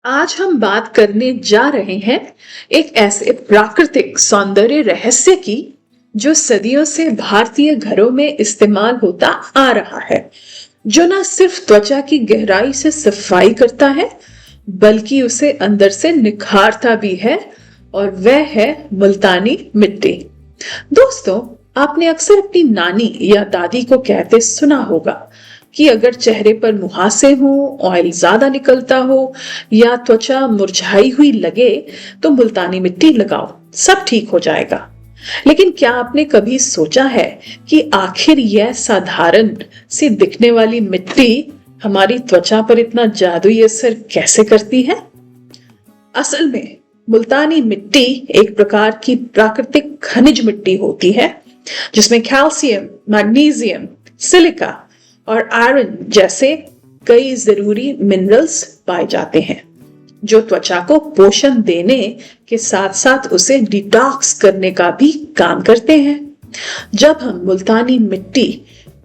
आज हम बात करने जा रहे हैं एक ऐसे प्राकृतिक सौंदर्य रहस्य की जो सदियों से भारतीय घरों में इस्तेमाल होता आ रहा है, जो न सिर्फ त्वचा की गहराई से सफाई करता है बल्कि उसे अंदर से निखारता भी है। और वह है मुल्तानी मिट्टी। दोस्तों, आपने अक्सर अपनी नानी या दादी को कहते सुना होगा कि अगर चेहरे पर मुहासे हो, ऑयल ज्यादा निकलता हो या त्वचा मुरझाई हुई लगे तो मुल्तानी मिट्टी लगाओ, सब ठीक हो जाएगा। लेकिन क्या आपने कभी सोचा है कि आखिर यह साधारण सी दिखने वाली मिट्टी हमारी त्वचा पर इतना जादुई असर कैसे करती है? असल में मुल्तानी मिट्टी एक प्रकार की प्राकृतिक खनिज मिट्टी होती है जिसमें कैल्शियम, मैग्नीशियम, सिलिका और आयरन जैसे कई जरूरी मिनरल्स पाए जाते हैं जो त्वचा को पोषण देने के साथ साथ उसे डिटॉक्स करने का भी काम करते हैं। जब हम मुल्तानी मिट्टी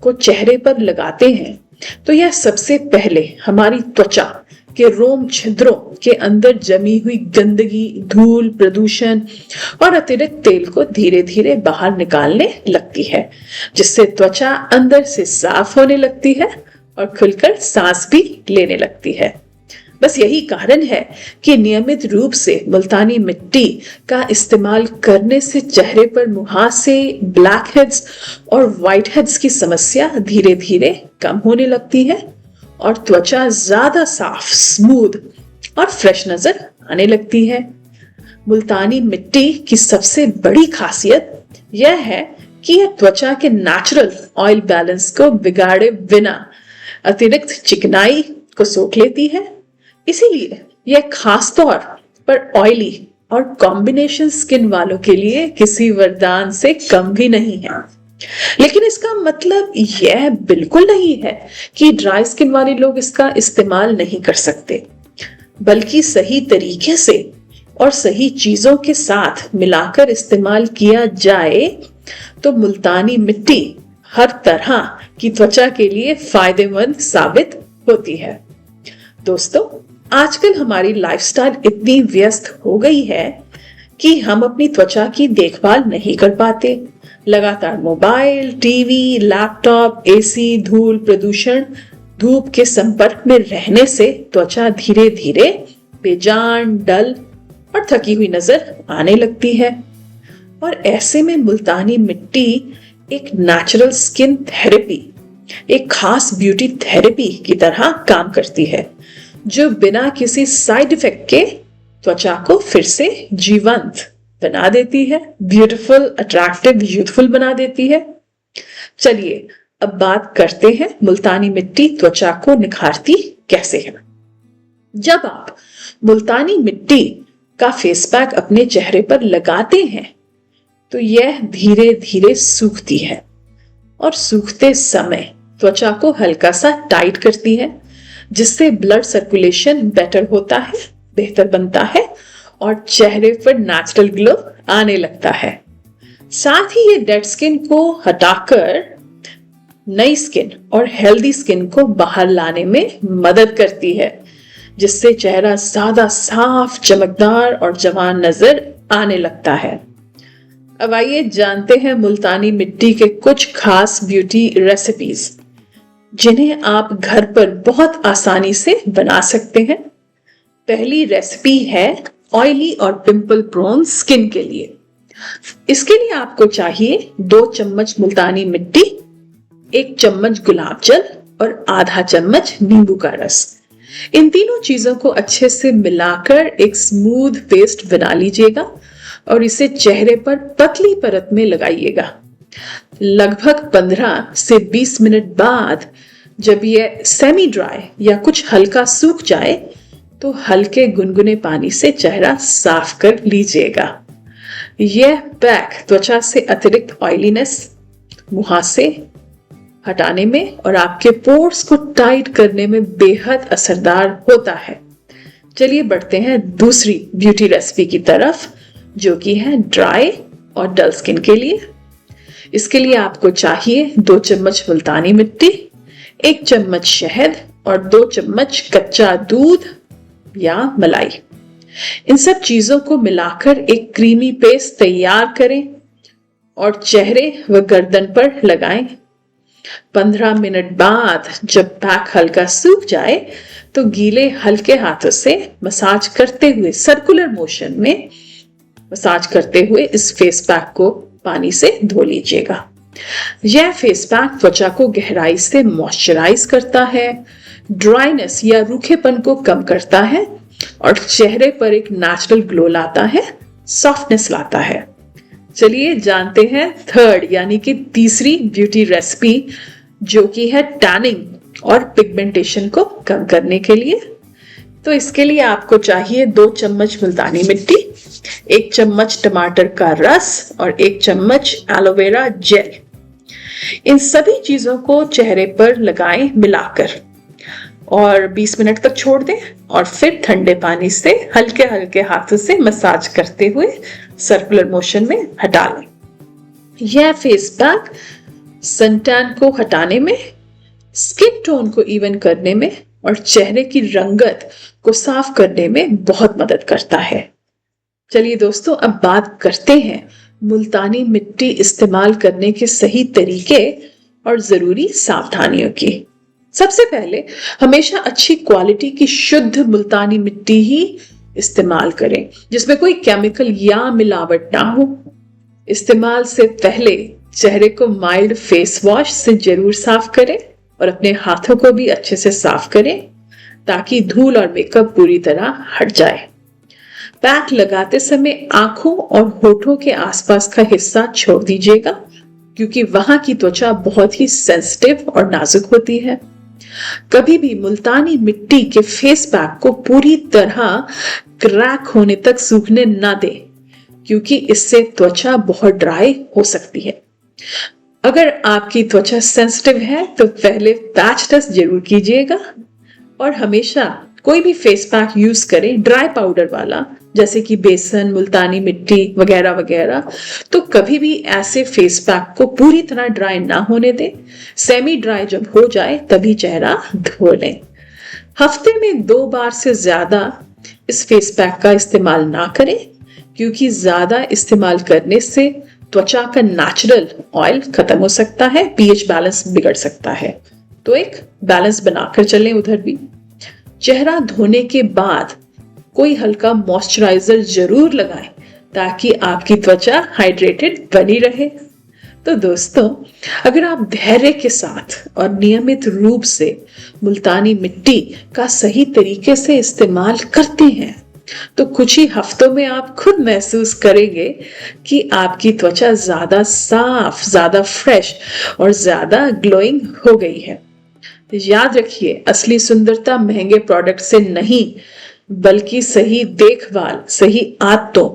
को चेहरे पर लगाते हैं तो यह सबसे पहले हमारी त्वचा के रोम छिद्रों के अंदर जमी हुई गंदगी, धूल, प्रदूषण और अतिरिक्त तेल को धीरे धीरे बाहर निकालने लगती है, जिससे त्वचा अंदर से साफ होने लगती है और खुलकर सांस भी लेने लगती है। बस यही कारण है कि नियमित रूप से मुल्तानी मिट्टी का इस्तेमाल करने से चेहरे पर मुहासे, ब्लैक हेड्स और व्हाइट हेड्स की समस्या धीरे धीरे कम होने लगती है और त्वचा ज्यादा साफ, स्मूथ और फ्रेश नजर आने लगती है। मुल्तानी मिट्टी की सबसे बड़ी खासियत यह है कि यह त्वचा के नेचुरल ऑयल बैलेंस को बिगाड़े बिना अतिरिक्त चिकनाई को सोख लेती है। इसीलिए यह खास तौर पर ऑयली और कॉम्बिनेशन स्किन वालों के लिए किसी वरदान से कम भी नहीं है। लेकिन इसका मतलब यह बिल्कुल नहीं है कि ड्राई स्किन वाले लोग इसका इस्तेमाल नहीं कर सकते, बल्कि सही तरीके से और सही चीजों के साथ मिलाकर इस्तेमाल किया जाए तो मुल्तानी मिट्टी हर तरह की त्वचा के लिए फायदेमंद साबित होती है। दोस्तों, आजकल हमारी लाइफस्टाइल इतनी व्यस्त हो गई है कि हम अपनी त्वचा की देखभाल नहीं कर पाते। लगातार मोबाइल, टीवी, लैपटॉप, एसी, धूल, प्रदूषण, धूप के संपर्क में रहने से त्वचा धीरे धीरे बेजान, डल और थकी हुई नजर आने लगती है। और ऐसे में मुल्तानी मिट्टी एक नेचुरल स्किन थेरेपी, एक खास ब्यूटी थेरेपी की तरह काम करती है जो बिना किसी साइड इफेक्ट के त्वचा को फिर से जीवंत बना देती है, ब्यूटीफुल, अट्रैक्टिव, यूथफुल बना देती है। चलिए अब बात करते हैं मुल्तानी मिट्टी त्वचा को निखारती कैसे है। जब आप मुल्तानी मिट्टी का फेस पैक अपने चेहरे पर लगाते हैं तो यह धीरे धीरे सूखती है और सूखते समय त्वचा को हल्का सा टाइट करती है, जिससे ब्लड सर्कुलेशन बेटर होता है, बेहतर बनता है और चेहरे पर नेचुरल ग्लो आने लगता है। साथ ही ये डेड स्किन को हटाकर नई स्किन और हेल्दी स्किन को बाहर लाने में मदद करती है, जिससे चेहरा ज्यादा साफ, चमकदार और जवान नजर आने लगता है। अब आइए जानते हैं मुल्तानी मिट्टी के कुछ खास ब्यूटी रेसिपीज जिन्हें आप घर पर बहुत आसानी से बना सकते हैं। पहली रेसिपी है ऑयली और पिंपल प्रोन स्किन के लिए। इसके लिए आपको चाहिए 2 चम्मच मुल्तानी मिट्टी, 1 चम्मच गुलाब जल और आधा चम्मच नींबू का रस। इन तीनों चीजों को अच्छे से मिलाकर एक स्मूथ पेस्ट बना लीजिएगा और इसे चेहरे पर पतली परत में लगाइएगा। लगभग 15 से 20 मिनट बाद जब यह सेमी ड्राई या कुछ हल्का सूख जाए तो हल्के गुनगुने पानी से चेहरा साफ कर लीजिएगा। यह पैक त्वचा से अतिरिक्त ऑयलीनेस, मुहासे हटाने में और आपके पोर्स को टाइट करने में बेहद असरदार होता है। चलिए बढ़ते हैं दूसरी ब्यूटी रेसिपी की तरफ, जो कि है ड्राई और डल स्किन के लिए। इसके लिए आपको चाहिए 2 चम्मच मुल्तानी मिट्टी, 1 चम्मच शहद और 2 चम्मच कच्चा दूध या मलाई। इन सब चीजों को मिलाकर एक क्रीमी पेस्ट तैयार करें और चेहरे व गर्दन पर लगाएं। 15 मिनट बाद जब पैक हल्का सूख जाए तो गीले हल्के हाथों से मसाज करते हुए सर्कुलर मोशन में मसाज करते हुए इस फेस पैक को पानी से धो लीजिएगा। यह फेस पैक त्वचा को गहराई से मॉइस्चराइज करता है, ड्राइनेस या रूखेपन को कम करता है और चेहरे पर एक नेचुरल ग्लो लाता है, सॉफ्टनेस लाता है। चलिए जानते हैं थर्ड यानी कि तीसरी ब्यूटी रेसिपी, जो कि है टैनिंग और पिगमेंटेशन को कम करने के लिए। तो इसके लिए आपको चाहिए 2 चम्मच मुल्तानी मिट्टी, 1 चम्मच टमाटर का रस और 1 चम्मच एलोवेरा जेल। इन सभी चीजों को चेहरे पर लगाएं मिलाकर और 20 मिनट तक छोड़ दें और फिर ठंडे पानी से हल्के हल्के हाथों से मसाज करते हुए सर्कुलर मोशन में हटा लें। यह फेस पैक सनटैन को हटाने में, स्किन टोन को इवन करने में और चेहरे की रंगत को साफ करने में बहुत मदद करता है। चलिए दोस्तों, अब बात करते हैं मुल्तानी मिट्टी इस्तेमाल करने के सही तरीके और जरूरी सावधानियों की। सबसे पहले हमेशा अच्छी क्वालिटी की शुद्ध मुल्तानी मिट्टी ही इस्तेमाल करें, जिसमें कोई केमिकल या मिलावट ना हो। इस्तेमाल से पहले चेहरे को माइल्ड फेस वॉश से जरूर साफ करें और अपने हाथों को भी अच्छे से साफ करें ताकि धूल और मेकअप पूरी तरह हट जाए। पैक लगाते समय आंखों और होठों के आसपास का हिस्सा छोड़ दीजिएगा, क्योंकि वहां की त्वचा बहुत ही सेंसिटिव और नाजुक होती है। कभी भी मुल्तानी मिट्टी के फेस पैक को पूरी तरह क्रैक होने तक सूखने ना दें, क्योंकि इससे त्वचा बहुत ड्राई हो सकती है। अगर आपकी त्वचा सेंसिटिव है तो पहले पैच टेस्ट जरूर कीजिएगा और हमेशा कोई भी फेस पैक यूज करें ड्राई पाउडर वाला, जैसे कि बेसन, मुल्तानी मिट्टी वगैरह वगैरह। तो कभी भी ऐसे फेस पैक को पूरी तरह ड्राई ना होने दें। सेमी ड्राई जब हो जाए तभी चेहरा धो लें। हफ्ते में 2 बार से ज्यादा इस फेस पैक का इस्तेमाल ना करें, क्योंकि ज्यादा इस्तेमाल करने से त्वचा का नेचुरल ऑयल खत्म हो सकता है, पीएच बैलेंस बिगड़ सकता है। तो एक बैलेंस बनाकर चलें उधर भी। चेहरा धोने के बाद कोई हल्का मॉइस्चराइजर जरूर लगाएं ताकि आपकी त्वचा हाइड्रेटेड बनी रहे। तो दोस्तों, अगर आप धैर्य के साथ और नियमित रूप से मुल्तानी मिट्टी का सही तरीके से इस्तेमाल करते हैं तो कुछ ही हफ्तों में आप खुद महसूस करेंगे कि आपकी त्वचा ज्यादा साफ, ज्यादा फ्रेश और ज्यादा ग्लोइंग हो गई है। याद रखिए, असली सुंदरता महंगे प्रोडक्ट से नहीं बल्कि सही देखभाल, सही आदतों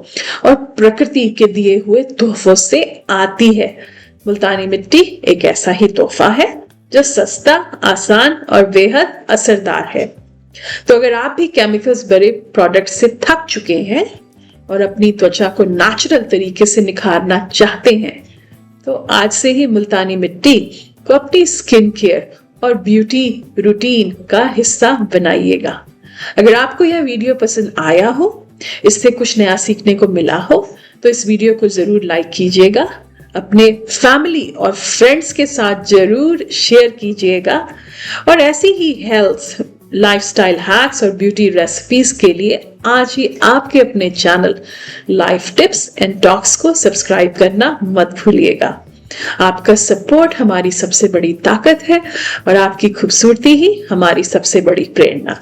और प्रकृति के दिए हुए तोहफों से आती है। मुल्तानी मिट्टी एक ऐसा ही तोहफा है जो सस्ता, आसान और बेहद असरदार है। तो अगर आप भी केमिकल्स भरे प्रोडक्ट से थक चुके हैं और अपनी त्वचा को नेचुरल तरीके से निखारना चाहते हैं तो आज से ही मुल्तानी मिट्टी को अपनी स्किन केयर और ब्यूटी रूटीन का हिस्सा बनाइएगा। अगर आपको यह वीडियो पसंद आया हो, इससे कुछ नया सीखने को मिला हो, तो इस वीडियो को जरूर लाइक कीजिएगा, अपने फैमिली और फ्रेंड्स के साथ जरूर शेयर कीजिएगा और ऐसी ही हेल्थ, लाइफस्टाइल हैक्स और ब्यूटी रेसिपीज के लिए आज ही आपके अपने channel life tips and talks को सब्सक्राइब करना मत भूलिएगा। आपका सपोर्ट हमारी सबसे बड़ी ताकत है और आपकी खूबसूरती ही हमारी सबसे बड़ी प्रेरणा।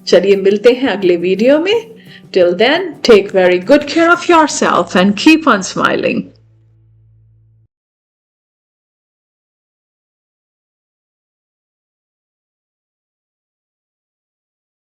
चलिए मिलते हैं अगले वीडियो में। Till then, take very good care of yourself and keep on smiling.